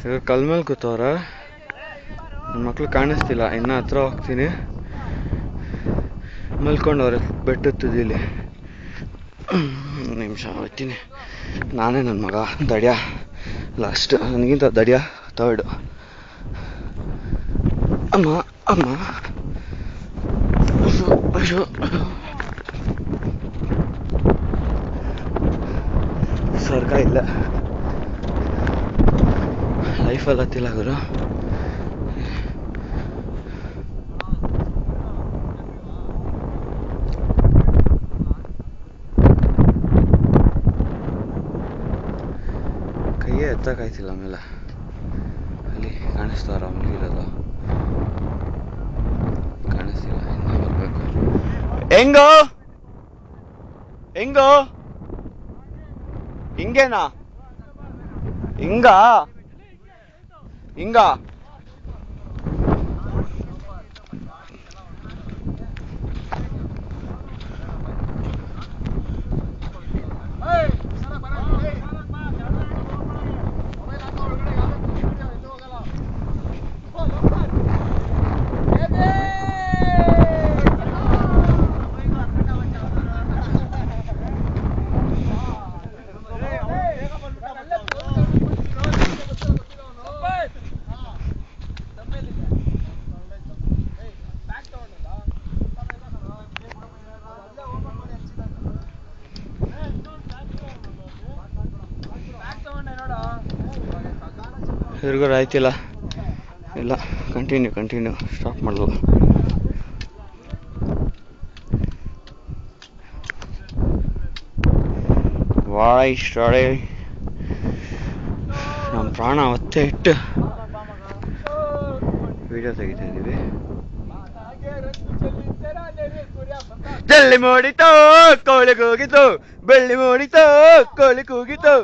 ಇವ್ರು ಕಲ್ ಮೇಲೆ ಕೂತವ್ರ. ನನ್ನ ಮಕ್ಳು ಕಾಣಿಸ್ತಿಲ್ಲ. ಇನ್ನೂ ಹತ್ರ ಹೋಗ್ತೀನಿ. ಮಲ್ಕೊಂಡವ್ರೆ ಬೆಟ್ಟದ ತುದಿಲಿ. ನಿಮಿಷ ಹೋಗ್ತೀನಿ. ನಾನೇ ನನ್ನ ಮಗ ದಡ್ಯ ಲಾಸ್ಟ್, ನನಗಿಂತ ದಡ್ಯ ಥರ್ಡ್. ಅಮ್ಮ ಅಮ್ಮ ಅಯ್ಯೋ ಸ್ವರ್ಗ ಇಲ್ಲ ಲೈಫಲ್ಲಿ ಹತ್ತಿಲ್ಲ ಗುರು. ಕೈಯೇ ಎತ್ತಕ್ಕಾಯ್ತಿಲ್ಲ. ಆಮೇಲೆ ಅಲ್ಲಿ ಕಾಣಿಸ್ತಾರ ಮಲಗಿರೋದು ಕಾಣಿಸ್ತಿಲ್ಲ. ಇನ್ನೂ ಬರ್ಬೇಕು. ಹೆಂಗೋ ಹೆಂಗೋ ಹಿಂಗೇನಾ ಹಿಂಗ ಹಿಂಗ ಇವ್ರಿಗೂ ಆಯ್ತಿಲ್ಲ. ಇಲ್ಲ, ಕಂಟಿನ್ಯೂ ಸ್ಟಾಪ್ ಮಾಡಲ್ಲ. ವಾಯ್ ಸ್ಟಾಡೆ ನಮ್ಮ ಪ್ರಾಣ ಒತ್ತೆ ಇಟ್ಟು ವಿಡಿಯೋ ತೆಗಿತಾ ಇದ್ದೀವಿ. ಜಲ್ಲಿ ಮೂಡಿತೋ ಕೋಳಿ ಕೂಗಿತು, ಬೆಳ್ಳಿ ಮೂಡಿತೋ ಕೋಳಿ ಕೂಗಿತು.